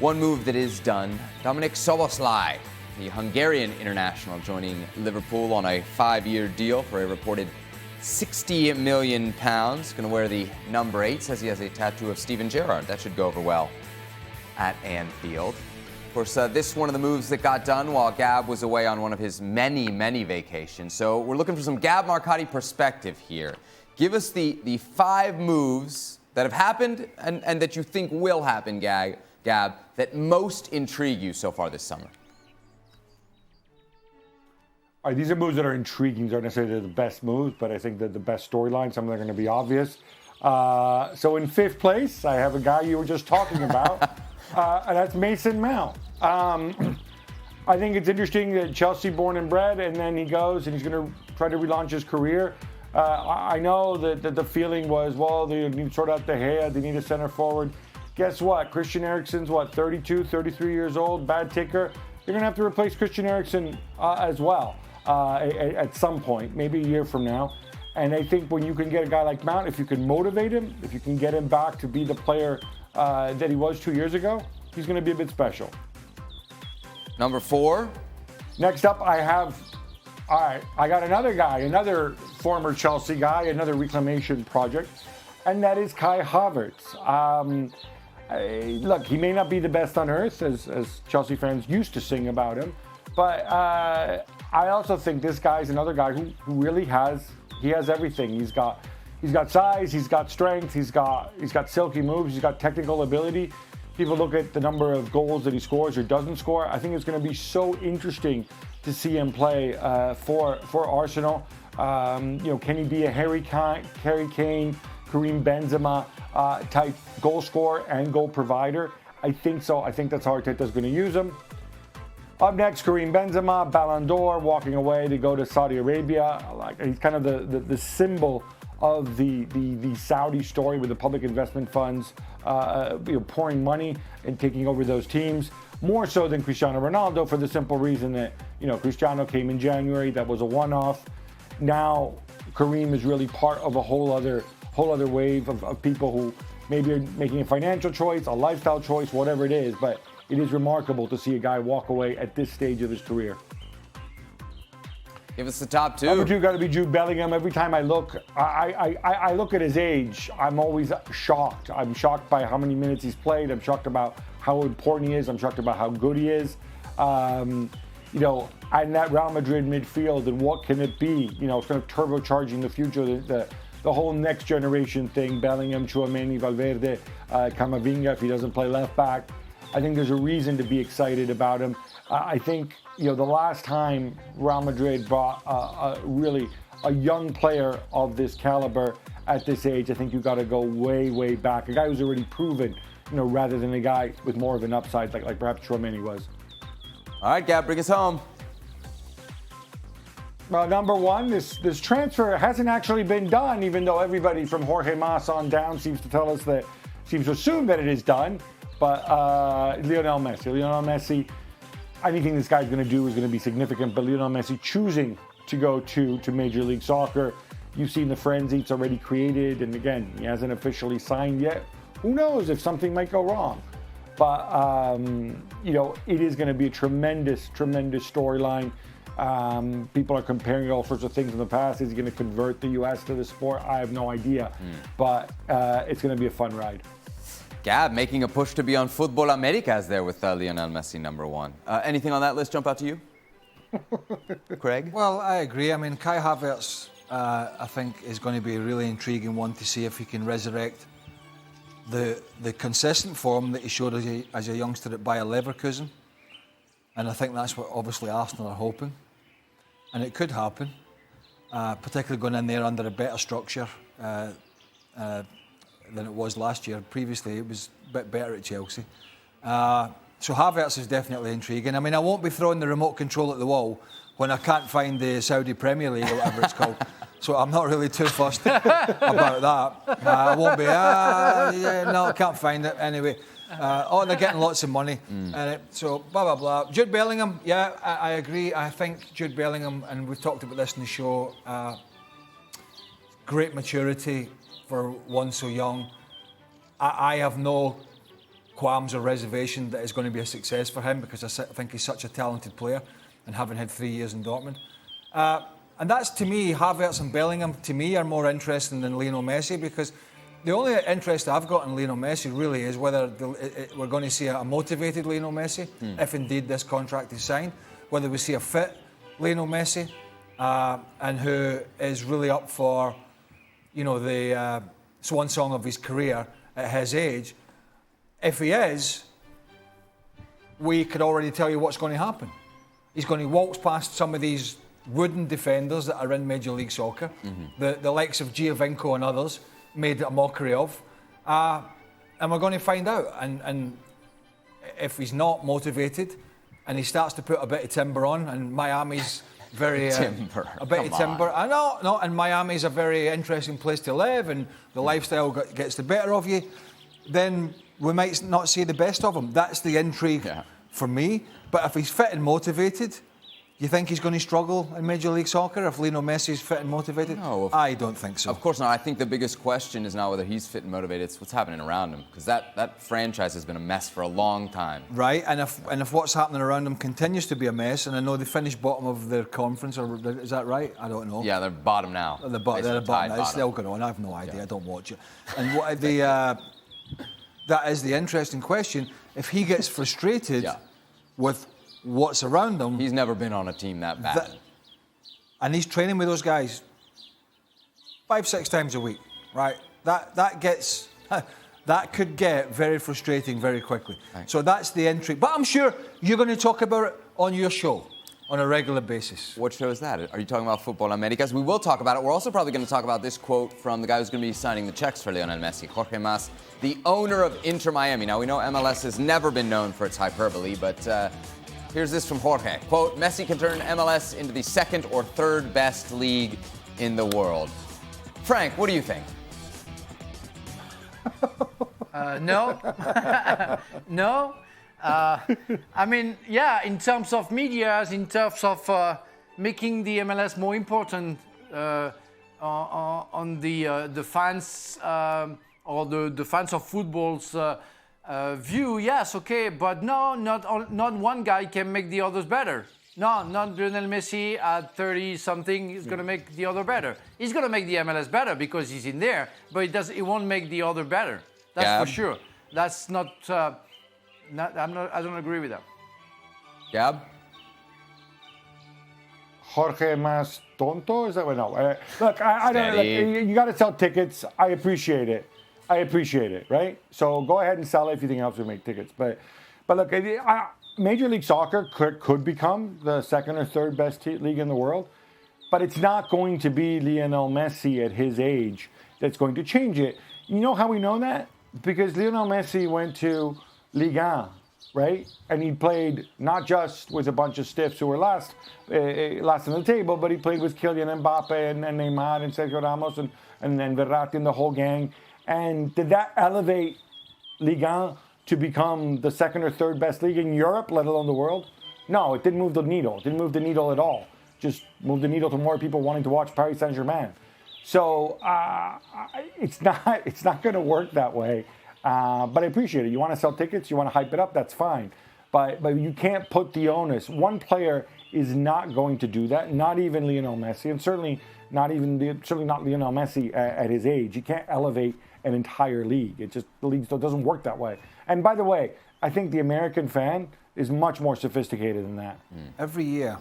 One move that is done, Dominik Szoboszlai, the Hungarian international, joining Liverpool on a 5-year deal for a reported £60 million. Going to wear the number 8, says he has a tattoo of Steven Gerrard. That should go over well at Anfield. Of course, this is one of the moves that got done while Gab was away on one of his many, many vacations. So we're looking for some Gab Marcotti perspective here. Give us the 5 moves that have happened and that you think will happen, Gab, that most intrigue you so far this summer. All right, these are moves that are intriguing. They're not necessarily the best moves, but I think that the best storyline, some of them are going to be obvious. So in 5th place, I have a guy you were just talking about, and that's Mason Mount. I think it's interesting that Chelsea born and bred, and then he goes and he's going to try to relaunch his career. I know that the feeling was, well, they need to sort out the hair, they need a center forward. Guess what? Christian Eriksen's, 32, 33 years old, bad ticker. You're going to have to replace Christian Eriksen as well at some point, maybe a year from now. And I think when you can get a guy like Mount, if you can motivate him, if you can get him back to be the player that he was 2 years ago, he's going to be a bit special. Number 4. Next up, I got another guy, another former Chelsea guy, another reclamation project, and that is Kai Havertz. Look, he may not be the best on earth, as Chelsea fans used to sing about him, but I also think this guy's another guy who really has everything. He's got size, he's got strength, he's got silky moves, he's got technical ability. People look at the number of goals that he scores or doesn't score. I think it's going to be so interesting to see him play for Arsenal. Can he be a Harry Kane, Karim Benzema type goal scorer and goal provider? I think so. I think that's how Arteta's going to use him. Up next, Karim Benzema, Ballon d'Or, walking away to go to Saudi Arabia. He's kind of the symbol of the Saudi story with the public investment funds pouring money and taking over those teams. More so than Cristiano Ronaldo, for the simple reason that Cristiano came in January. That was a one-off. Now Karim is really part of a whole other wave of people who maybe are making a financial choice, a lifestyle choice, whatever it is. But it is remarkable to see a guy walk away at this stage of his career. Give us the top 2. Number 2 got to be Jude Bellingham. Every time I look, I look at his age, I'm always shocked. I'm shocked by how many minutes he's played. I'm shocked about how important he is. I'm shocked about how good he is. And that Real Madrid midfield, and what can it be? It's going to turbocharge in the future the whole next generation thing. Bellingham, Tchouaméni, Valverde, Camavinga, if he doesn't play left back. I think there's a reason to be excited about him. I think, the last time Real Madrid brought really a young player of this caliber at this age, I think you got to go way, way back. A guy who's already proven, rather than a guy with more of an upside like perhaps Tchouaméni was. All right, Gab, bring us home. Well, number 1, this transfer hasn't actually been done, even though everybody from Jorge Mas on down seems to assume that it is done. But Lionel Messi, anything this guy's going to do is going to be significant. But Lionel Messi choosing to go to Major League Soccer, you've seen the frenzy it's already created. And again, he hasn't officially signed yet. Who knows if something might go wrong? But, it is going to be a tremendous, tremendous storyline. People are comparing all sorts of things in the past. Is he going to convert the U.S. to the sport? I have no idea. But it's going to be a fun ride. Gab making a push to be on Football Americas there with Lionel Messi, number 1. Anything on that list jump out to you? Craig? Well, I agree. I mean, Kai Havertz, I think, is going to be a really intriguing one to see if he can resurrect the consistent form that he showed as a youngster at Bayer Leverkusen. And I think that's what obviously Arsenal are hoping. And it could happen, particularly going in there under a better structure than it was last year. Previously, it was a bit better at Chelsea. So Havertz is definitely intriguing. I mean, I won't be throwing the remote control at the wall when I can't find the Saudi Premier League or whatever it's called. So I'm not really too fussed about that. I won't be, no, I can't find it. Anyway, they're getting lots of money. So, blah, blah, blah. Jude Bellingham, yeah, I agree. I think Jude Bellingham, and we've talked about this in the show, great maturity for one so young. I have no qualms or reservation that it's going to be a success for him, because I think he's such a talented player, and having had 3 years in Dortmund. And that's, to me, Havertz and Bellingham, to me, are more interesting than Lionel Messi, because the only interest I've got in Lionel Messi really is whether we're going to see a motivated Lionel Messi, if indeed this contract is signed, whether we see a fit Lionel Messi, and who is really up for, the swan song of his career at his age. If he is, we could already tell you what's going to happen. He's going to waltz past some of these wooden defenders that are in Major League Soccer, the likes of Giovinco and others, made a mockery of, and we're going to find out. And if he's not motivated, and he starts to put a bit of timber on, and Miami's very timber, a bit of timber. I know, no, and Miami's a very interesting place to live, and the lifestyle gets the better of you. Then we might not see the best of him. That's the intrigue for me. But if he's fit and motivated, you think he's going to struggle in Major League Soccer if Lionel Messi's fit and motivated? No, I don't think so. Of course not. I think the biggest question is not whether he's fit and motivated, it's what's happening around him, because that franchise has been a mess for a long time. Right, and if what's happening around him continues to be a mess, and I know they finished bottom of their conference, or is that right? I don't know. Yeah, they're bottom now. They're bottom now. It's still going on. I have no idea. I don't watch it. And what that is the interesting question. If he gets frustrated with what's around him, he's never been on a team that bad, and he's training with those guys 5-6 times a week, right? That could get very frustrating very quickly. Right. So that's the intrigue. But I'm sure you're going to talk about it on your show on a regular basis. What show is that? Are you talking about Football Americas? We will talk about it. We're also probably going to talk about this quote from the guy who's going to be signing the checks for Lionel Messi, Jorge Mas, the owner of Inter Miami. Now, we know MLS has never been known for its hyperbole, but here's this from Jorge. Quote, Messi can turn MLS into the second or third best league in the world. Frank, what do you think? No. No. I mean, yeah, in terms of media, in terms of making the MLS more important on the fans or the fans of football's view, yes, okay, but no, not one guy can make the others better. No, not Lionel Messi at 30-something is going to make the other better. He's going to make the MLS better because he's in there, but it won't make the other better. That's for sure. That's not... I don't agree with that. Gab? Jorge Mas tonto? Is that what? No. Look, I don't know. You got to sell tickets. I appreciate it, right? So go ahead and sell it if you think else will make tickets. But look, Major League Soccer could become the second or third best league in the world, but it's not going to be Lionel Messi at his age that's going to change it. You know how we know that? Because Lionel Messi went to Ligue 1, right? And he played not just with a bunch of stiffs who were last on the table, but he played with Kylian Mbappe and Neymar and Sergio Ramos and then Verratti and the whole gang. And did that elevate Ligue 1 to become the second or third best league in Europe, let alone the world? No, it didn't move the needle. It didn't move the needle at all. Just moved the needle to more people wanting to watch Paris Saint-Germain. So it's not going to work that way. But I appreciate it. You want to sell tickets, you want to hype it up, that's fine. But you can't put the onus. One player is not going to do that, not even Lionel Messi, and certainly not Lionel Messi at his age. You can't elevate an entire league. The league still doesn't work that way. And by the way, I think the American fan is much more sophisticated than that. Every year,